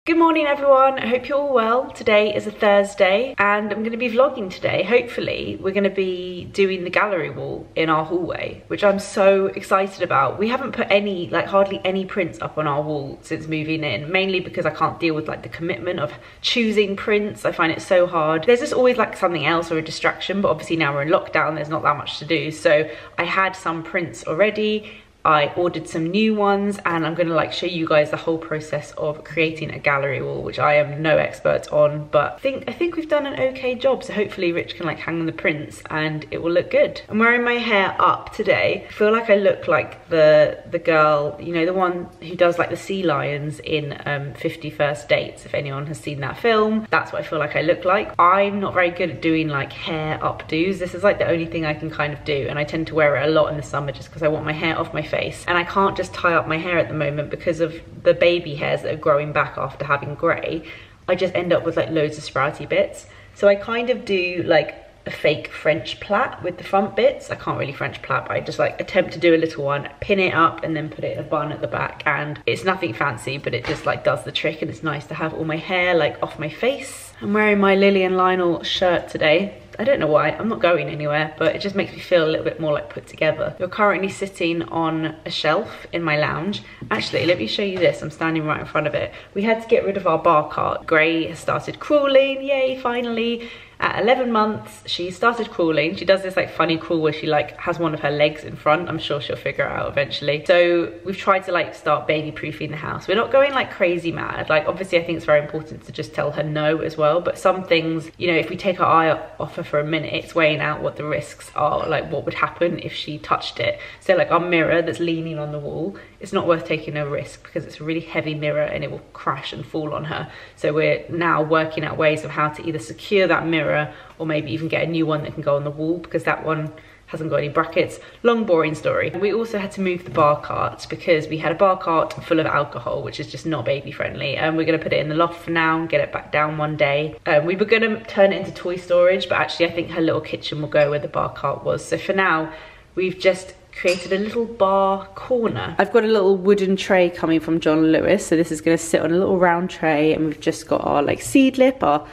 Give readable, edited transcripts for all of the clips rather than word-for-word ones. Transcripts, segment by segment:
Good morning everyone, I hope you're all well. Today is a Thursday and I'm going to be vlogging today. Hopefully we're going to be doing the gallery wall in our hallway, which I'm so excited about. We haven't put any, like hardly any prints up on our wall since moving in, mainly because I can't deal with like the commitment of choosing prints. I find it so hard. There's just always like something else or a distraction, but obviously now we're in lockdown, there's not that much to do. So I had some prints already. I ordered some new ones and I'm gonna like show you guys the whole process of creating a gallery wall, which I am no expert on, but I think we've done an okay job. So hopefully Rich can like hang the prints and it will look good. I'm wearing my hair up today. I feel like I look like the girl, you know, the one who does like the sea lions in 50 First Dates, if anyone has seen that film. That's what I feel like I look like. I'm not very good at doing like hair updos. This is like the only thing I can kind of do, and I tend to wear it a lot in the summer just because I want my hair off my face, and I can't just tie up my hair at the moment because of the baby hairs that are growing back after having grey. I just end up with like loads of sprouty bits. So I kind of do like a fake French plait with the front bits. I can't really French plait, but I just like attempt to do a little one, pin it up and then put it in a bun at the back, and it's nothing fancy, but it just like does the trick, and it's nice to have all my hair like off my face. I'm wearing my Lily and Lionel shirt today. I don't know why, I'm not going anywhere, but it just makes me feel a little bit more like put together. You're currently sitting on a shelf in my lounge. Actually, let me show you this, I'm standing right in front of it. We had to get rid of our bar cart. Gray has started crawling, yay, finally. At 11 months, she started crawling. She does this like funny crawl where she like has one of her legs in front. I'm sure she'll figure it out eventually. So we've tried to like start baby proofing the house. We're not going like crazy mad. Like obviously I think it's very important to just tell her no as well. But some things, you know, if we take our eye off her for a minute, it's weighing out what the risks are, like what would happen if she touched it. So like our mirror that's leaning on the wall, it's not worth taking a risk because it's a really heavy mirror and it will crash and fall on her. So we're now working out ways of how to either secure that mirror or maybe even get a new one that can go on the wall because that one hasn't got any brackets. Long boring story. We also had to move the bar cart because we had a bar cart full of alcohol, which is just not baby friendly, and we're going to put it in the loft for now and get it back down one day. We were going to turn it into toy storage, but actually I think her little kitchen will go where the bar cart was. So for now we've just created a little bar corner. I've got a little wooden tray coming from John Lewis, so this is going to sit on a little round tray, and we've just got our like seed lip, our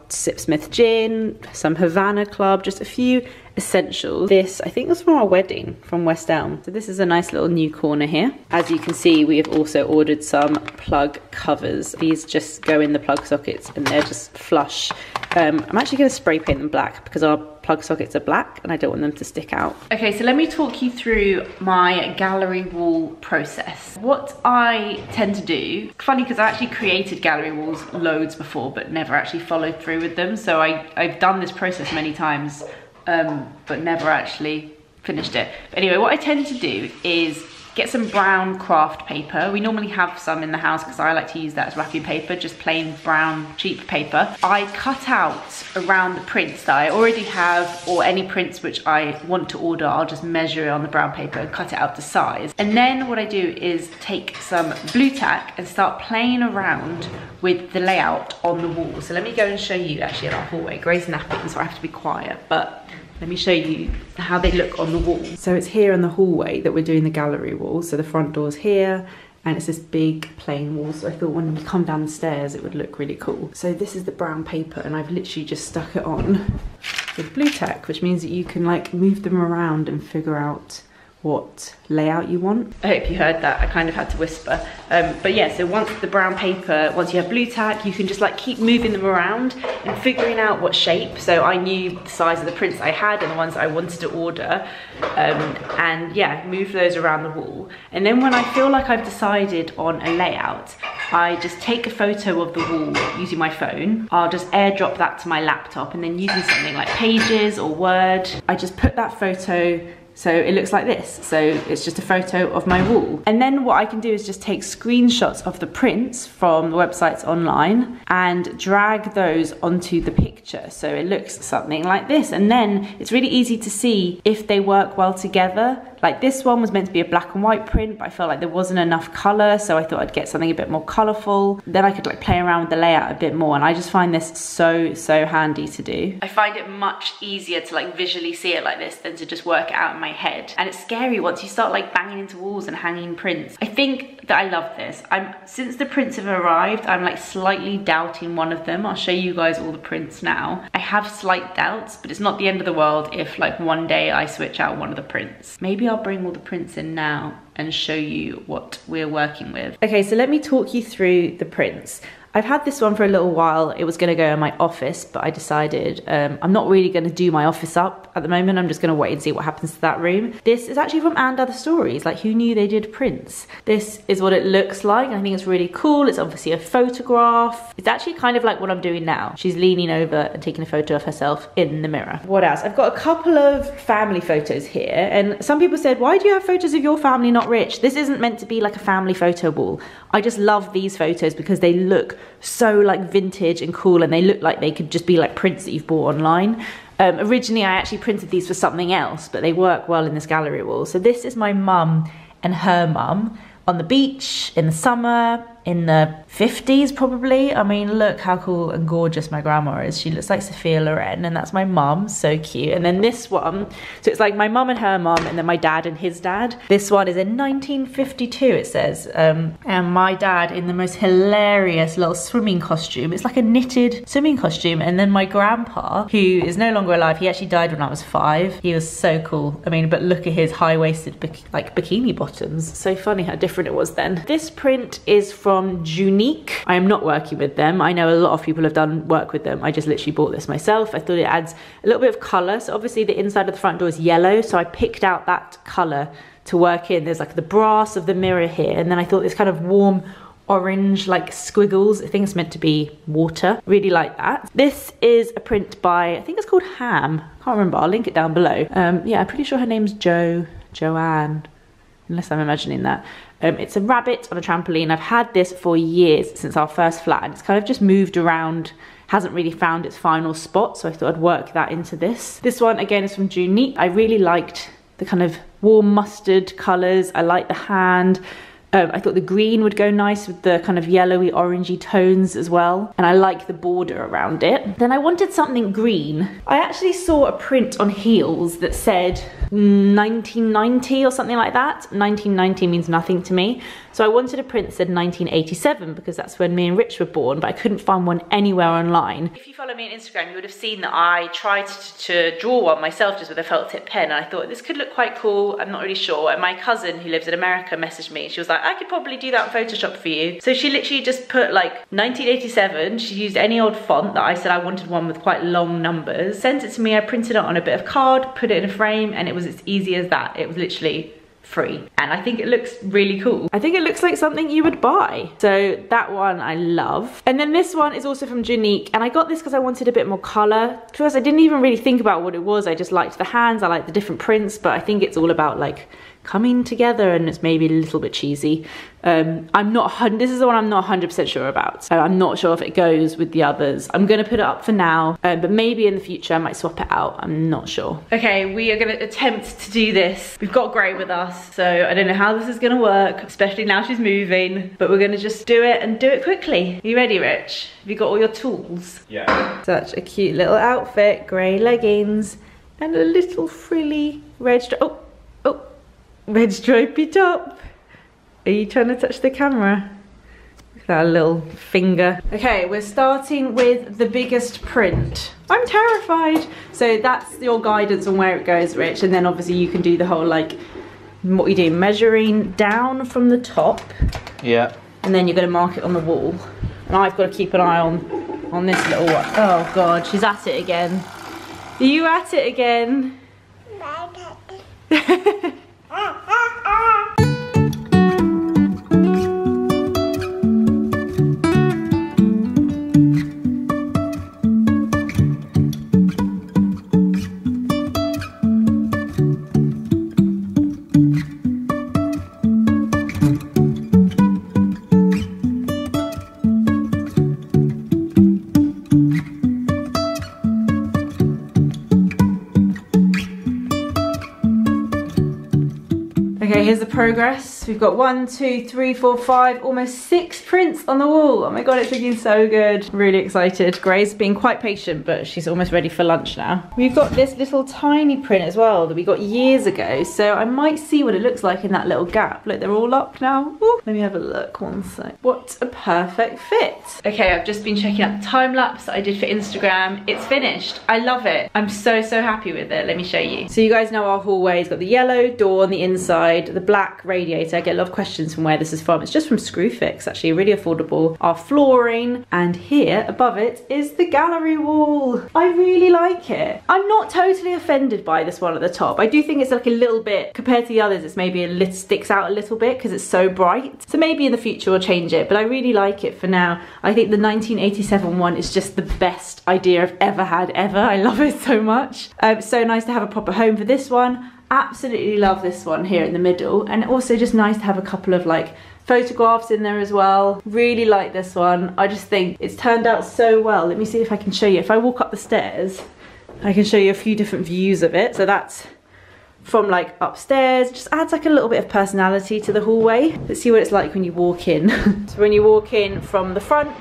Sipsmith gin, some Havana Club, just a few essentials. This I think was from our wedding from West Elm. So this is a nice little new corner here. As you can see, we have also ordered some plug covers. These just go in the plug sockets and they're just flush. I'm actually going to spray paint them black because our plug sockets are black and I don't want them to stick out. Okay, so let me talk you through my gallery wall process. What I tend to do, funny because I actually created gallery walls loads before but never actually followed through with them. So I've done this process many times but never actually finished it. But anyway, what I tend to do is get some brown craft paper. We normally have some in the house because I like to use that as wrapping paper, just plain brown cheap paper. I cut out around the prints that I already have, or any prints which I want to order. I'll just measure it on the brown paper and cut it out to size. And then what I do is take some blue tack and start playing around with the layout on the wall. So let me go and show you actually in our hallway. Gray's napping, so I have to be quiet, but let me show you how they look on the wall. So it's here in the hallway that we're doing the gallery wall. So the front door's here, and it's this big plain wall. So I thought when we come down the stairs, it would look really cool. So this is the brown paper, and I've literally just stuck it on with blue tack, which means that you can like move them around and figure out what layout you want. I hope you heard that, I kind of had to whisper. But yeah, so once the brown paper, once you have blue tack, you can just like keep moving them around and figuring out what shape. So I knew the size of the prints I had and the ones I wanted to order. And yeah, move those around the wall. And then when I feel like I've decided on a layout, I just take a photo of the wall using my phone. I'll just airdrop that to my laptop, and then using something like Pages or Word, I just put that photo so it looks like this. So it's just a photo of my wall. And then what I can do is just take screenshots of the prints from the websites online and drag those onto the picture. So it looks something like this. And then it's really easy to see if they work well together. Like this one was meant to be a black and white print, but I felt like there wasn't enough color, so I thought I'd get something a bit more colorful. Then I could like play around with the layout a bit more, and I just find this so handy to do. I find it much easier to like visually see it like this than to just work it out in my head. And it's scary once you start like banging into walls and hanging prints. I think that I love this. Since the prints have arrived, I'm like slightly doubting one of them. I'll show you guys all the prints now. I have slight doubts, but it's not the end of the world if like one day I switch out one of the prints. Maybe I'll bring all the prints in now and show you what we're working with. Okay, so let me talk you through the prints. I've had this one for a little while. It was gonna go in my office, but I decided I'm not really gonna do my office up at the moment. I'm just gonna wait and see what happens to that room. This is actually from And Other Stories. Like, who knew they did prints? This is what it looks like. I think it's really cool. It's obviously a photograph. It's actually kind of like what I'm doing now. She's leaning over and taking a photo of herself in the mirror. What else? I've got a couple of family photos here, and some people said, why do you have photos of your family not rich? This isn't meant to be like a family photo wall. I just love these photos because they look so like vintage and cool, and they look like they could just be like prints that you've bought online. Originally I actually printed these for something else, but they work well in this gallery wall. So this is my mum and her mum on the beach in the summer, in the 50s probably. I mean, look how cool and gorgeous my grandma is. She looks like Sophia Loren, and that's my mum, so cute. And then this one, so it's like my mum and her mum, and then my dad and his dad. This one is in 1952, it says. And my dad in the most hilarious little swimming costume. It's like a knitted swimming costume. And then my grandpa, who is no longer alive, he actually died when I was 5. He was so cool. I mean, but look at his high-waisted like bikini bottoms. So funny how different it was then. This print is from Unique. I am not working with them. I know a lot of people have done work with them. I just literally bought this myself. I thought it adds a little bit of color. So obviously the inside of the front door is yellow, so I picked out that color to work in. There's like the brass of the mirror here, and then I thought this kind of warm orange like squiggles. I think it's meant to be water. Really like that. This is a print by, I think it's called Ham. Can't remember. I'll link it down below. Yeah, I'm pretty sure her name's Joanne, unless I'm imagining that. It's a rabbit on a trampoline. I've had this for years, since our first flat, and it's kind of just moved around, hasn't really found its final spot, so I thought I'd work that into this. This one again is from Unique. I really liked the kind of warm mustard colours. I like the hand. I thought the green would go nice with the kind of yellowy orangey tones as well, and I like the border around it. Then I wanted something green. I actually saw a print on heels that said 1990 or something like that. 1990 means nothing to me, so I wanted a print that said 1987 because that's when me and Rich were born, but I couldn't find one anywhere online. If you follow me on Instagram, you would have seen that I tried to draw one myself just with a felt tip pen, and I thought this could look quite cool. I'm not really sure, and my cousin who lives in America messaged me. She was like, I could probably do that in Photoshop for you. So she literally just put like 1987. She used any old font that I said I wanted one with quite long numbers. Sent it to me, I printed it on a bit of card, put it in a frame, and it was as easy as that. It was literally free, and I think it looks really cool. I think it looks like something you would buy. So that one I love. And then this one is also from Unique, and I got this because I wanted a bit more color. First I didn't even really think about what it was. I just liked the hands, I liked the different prints, but I think it's all about like coming together, and it's maybe a little bit cheesy. This is the one I'm not 100% sure about. So I'm not sure if it goes with the others. I'm gonna put it up for now, but maybe in the future I might swap it out. I'm not sure. Okay, we are gonna attempt to do this. We've got Gray with us, so I don't know how this is gonna work, especially now she's moving, but we're gonna just do it and do it quickly. Are you ready, Rich? Have you got all your tools? Yeah. Such a cute little outfit, Gray leggings, and a little frilly red red stripy top. Are you trying to touch the camera? Look at that little finger. Okay, we're starting with the biggest print. I'm terrified. So that's your guidance on where it goes, Rich, and then obviously you can do the whole like, what you do, measuring down from the top. Yeah. And then you're gonna mark it on the wall. And I've got to keep an eye on this little one. Oh God, she's at it again. Are you at it again? here's the progress. We've got 1, 2, 3, 4, 5, almost 6 prints on the wall. Oh my god, it's looking so good. Really excited. Gray's being quite patient, but she's almost ready for lunch now. We've got this little tiny print as well that we got years ago, so I might see what it looks like in that little gap. Look, they're all up now. Ooh, let me have a look, one sec. What a perfect fit. Okay, I've just been checking out the time lapse that I did for Instagram. It's finished. I love it. I'm so happy with it. Let me show you. So you guys know our hallway's got the yellow door on the inside, the black radiator. I get a lot of questions from where this is from. It's just from Screwfix, actually, really affordable. Our flooring, and here above it is the gallery wall. I really like it. I'm not totally offended by this one at the top. I do think it's like a little bit, compared to the others, it's maybe a little, sticks out a little bit because it's so bright. So maybe in the future we'll change it, but I really like it for now. I think the 1987 one is just the best idea I've ever had ever. I love it so much. So nice to have a proper home for this one. Absolutely love this one here in the middle, and also just nice to have a couple of like photographs in there as well. Really like this one. I just think it's turned out so well. Let me see if I can show you. If I walk up the stairs, I can show you a few different views of it. So that's from like upstairs. Just adds like a little bit of personality to the hallway. Let's see what it's like when you walk in. So when you walk in from the front,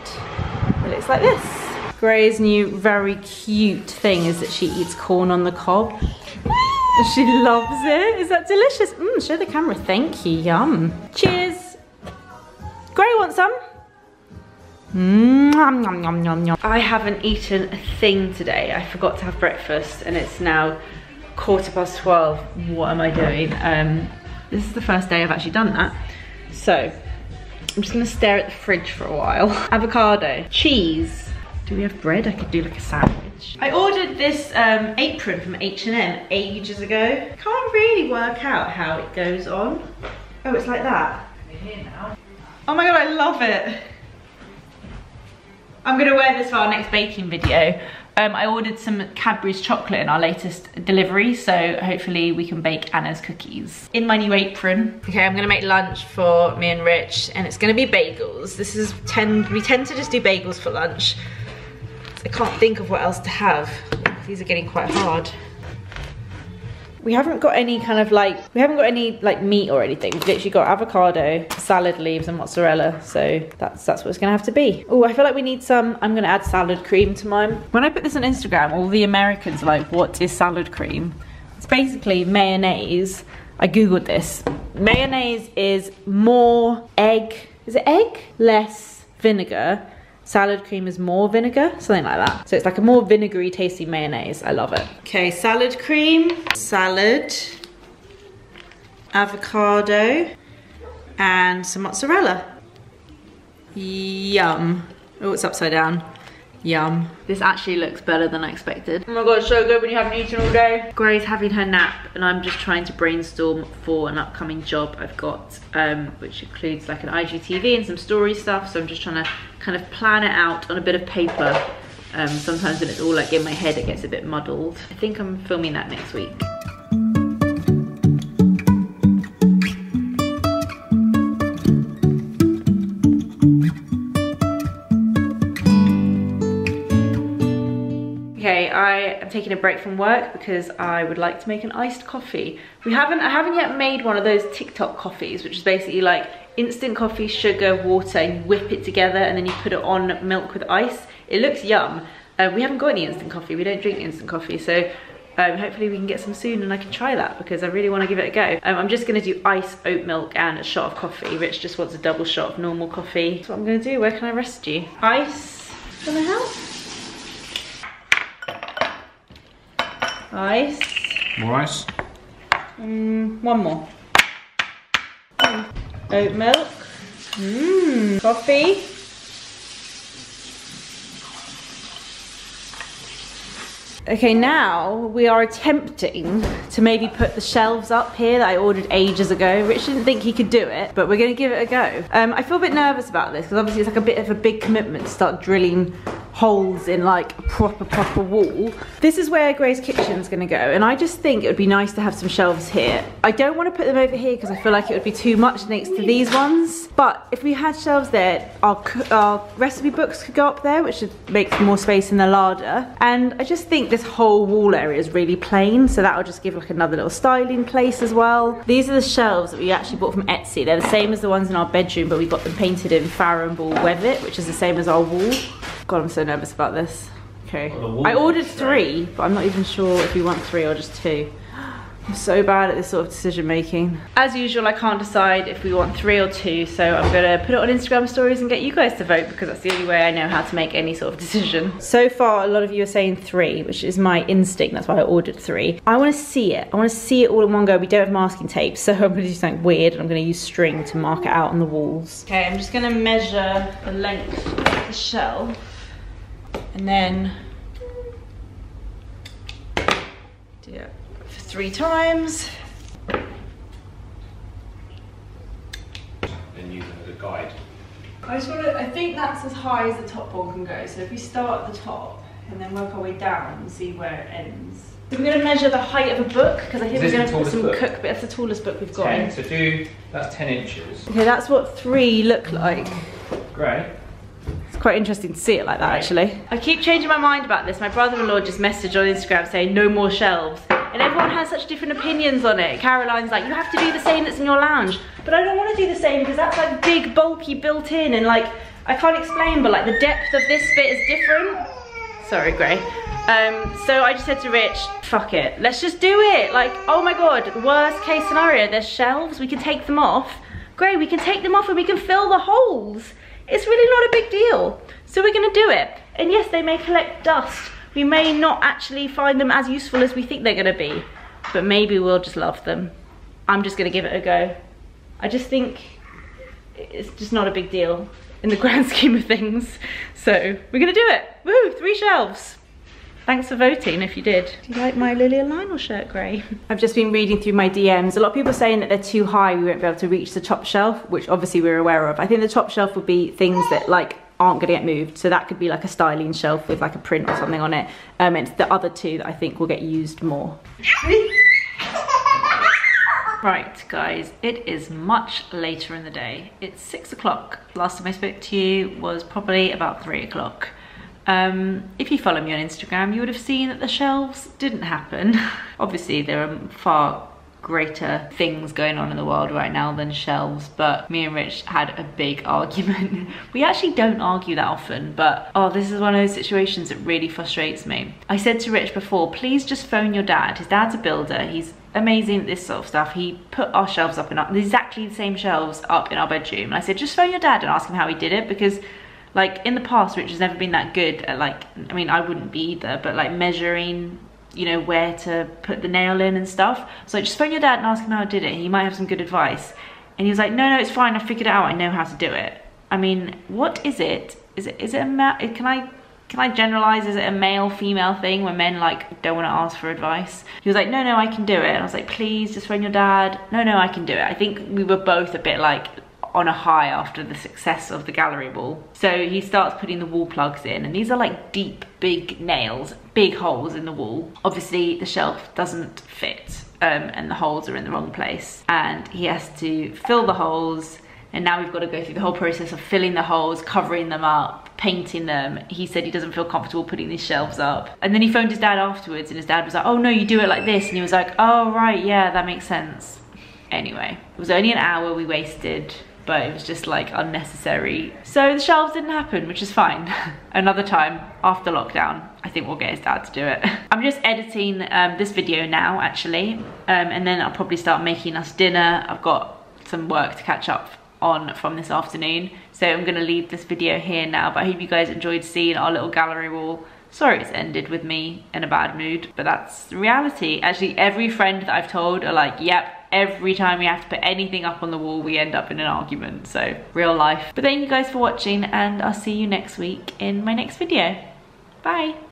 it looks like this. Gray's new very cute thing is that she eats corn on the cob. She loves it. Is that delicious? Show the camera. Thank you. Yum. Cheers. Gray wants some. Nom, nom, nom, nom, nom. I haven't eaten a thing today. I forgot to have breakfast and it's now 12:15. What am I doing? This is the first day I've actually done that. So I'm just gonna stare at the fridge for a while. Avocado, cheese. Do we have bread? I could do like a sandwich. I ordered this apron from H&M ages ago. Can't really work out how it goes on. Oh, it's like that. We're here now. Oh my god, I love it. I'm gonna wear this for our next baking video. I ordered some Cadbury's chocolate in our latest delivery, so hopefully we can bake Anna's cookies. In my new apron. Okay, I'm gonna make lunch for me and Rich, and it's gonna be bagels. We tend to just do bagels for lunch. I can't think of what else to have. These are getting quite hard. We haven't got any kind of like, meat or anything. We've literally got avocado, salad leaves and mozzarella. So that's what it's gonna have to be. Oh, I feel like we need some, I'm gonna add salad cream to mine. When I put this on Instagram, all the Americans are like, what is salad cream? It's basically mayonnaise. I Googled this. Mayonnaise is more egg, is it egg? Less vinegar. Salad cream is more vinegar, something like that. So it's like a more vinegary tasting mayonnaise. I love it. Okay, salad cream, salad, avocado, and some mozzarella. Yum. Oh, it's upside down. Yum. This actually looks better than I expected. Oh my god, it's so good when you haven't eaten all day. Gray's having her nap and I'm just trying to brainstorm for an upcoming job I've got, which includes like an IGTV and some story stuff. So I'm just trying to kind of plan it out on a bit of paper. Sometimes when it's all like in my head, it gets a bit muddled. I think I'm filming that next week. Okay, I am taking a break from work because I would like to make an iced coffee. I haven't yet made one of those TikTok coffees, which is basically like instant coffee, sugar, water, and you whip it together and then you put it on milk with ice. It looks yum. We haven't got any instant coffee. We don't drink instant coffee, so hopefully we can get some soon and I can try that because I really want to give it a go. I'm just going to do ice, oat milk, and a shot of coffee. Rich just wants a double shot of normal coffee. That's what I'm going to do. Where can I rest you? Ice. Gonna help? Ice. More ice? One more. Oat milk. Coffee. Okay, now we are attempting to maybe put the shelves up here that I ordered ages ago. Rich didn't think he could do it, but we're gonna give it a go. I feel a bit nervous about this because obviously it's like a bit of a big commitment to start drilling holes in like a proper wall. This is where Gray's kitchen is going to go, and I just think it would be nice to have some shelves here. I don't want to put them over here because I feel like it would be too much next to these ones, but if we had shelves there, our recipe books could go up there, which should make more space in the larder. And I just think this whole wall area is really plain, so that'll just give like another little styling place as well. These are the shelves that we actually bought from Etsy. They're the same as the ones in our bedroom, but we got them painted in Farrow Ball Webbit, which is the same as our wall. God, I'm so nervous about this. Okay, I ordered 3, but I'm not even sure if we want 3 or just 2. I'm so bad at this sort of decision making. As usual, I can't decide if we want 3 or 2, so I'm gonna put it on Instagram stories and get you guys to vote, because that's the only way I know how to make any sort of decision. So far, a lot of you are saying 3, which is my instinct. That's why I ordered 3. I wanna see it. I wanna see it all in one go. We don't have masking tape, so I'm gonna do something weird, and I'm gonna use string to mark it out on the walls. Okay, I'm just gonna measure the length of the shelf, and then do it 3 times. And use it as a guide. I think that's as high as the top one can go. So if we start at the top and then work our way down and see where it ends. So we're going to measure the height of a book, because I think we're going to put some cook, but that's the tallest book we've got. 10, so that's 10 inches. Okay, that's what 3 look like. Great. It's quite interesting to see it like that, actually. I keep changing my mind about this. My brother-in-law just messaged on Instagram saying no more shelves. And everyone has such different opinions on it. Caroline's like, you have to do the same that's in your lounge. But I don't want to do the same, because that's like big, bulky, built in, and like, I can't explain, but like the depth of this bit is different. Sorry, Gray. So I just said to Rich, fuck it, let's just do it. Like, oh my God, worst case scenario, there's shelves, we can take them off. Gray, we can take them off and we can fill the holes. It's really not a big deal. So we're gonna do it. And yes, they may collect dust. We may not actually find them as useful as we think they're gonna be, but maybe we'll just love them. I'm just gonna give it a go. I just think it's just not a big deal in the grand scheme of things. So we're gonna do it. Woo, 3 shelves. Thanks for voting if you did. Do you like my Lily and Lionel shirt, Gray? I've just been reading through my DMs. A lot of people are saying that they're too high, we won't be able to reach the top shelf, which obviously we're aware of. I think the top shelf would be things that like aren't gonna get moved. So that could be like a styling shelf with like a print or something on it. It's the other 2 that I think will get used more. Right, guys, it is much later in the day. It's 6 o'clock. Last time I spoke to you was probably about 3 o'clock. If you follow me on Instagram, you would have seen that the shelves didn't happen. Obviously, there are far greater things going on in the world right now than shelves, but me and Rich had a big argument. We actually don't argue that often, but oh, this is one of those situations that really frustrates me. I said to Rich before, please just phone your dad. His dad's a builder. He's amazing at this sort of stuff. He put our shelves up in exactly the same shelves up in our bedroom. And I said, just phone your dad and ask him how he did it, because like in the past, Rich has never been that good at like, I mean, I wouldn't be either, but like measuring, you know, where to put the nail in and stuff. So just phone your dad and ask him how I did it. He might have some good advice. And he was like, no, it's fine. I figured it out. I know how to do it. I mean, what is it? Is it a can I generalize? Is it a male female thing where men like don't want to ask for advice? He was like, no, I can do it. And I was like, please just phone your dad. No, I can do it. I think we were both a bit like on a high after the success of the gallery wall. So he starts putting the wall plugs in, and these are like deep, big nails, big holes in the wall. Obviously the shelf doesn't fit and the holes are in the wrong place, and he has to fill the holes. And now we've got to go through the whole process of filling the holes, covering them up, painting them. He said he doesn't feel comfortable putting these shelves up. And then he phoned his dad afterwards, and his dad was like, oh no, you do it like this. And he was like, oh right, yeah, that makes sense. Anyway, it was only an hour we wasted, but it was just like unnecessary. So the shelves didn't happen, which is fine. Another time after lockdown, I think we'll get his dad to do it. I'm just editing this video now, actually. And then I'll probably start making us dinner. I've got some work to catch up on from this afternoon. So I'm gonna leave this video here now, but I hope you guys enjoyed seeing our little gallery wall. Sorry it's ended with me in a bad mood, but that's the reality. Actually, every friend that I've told are like, yep, every time we have to put anything up on the wall, we end up in an argument. So real life. But thank you guys for watching, and I'll see you next week in my next video. Bye.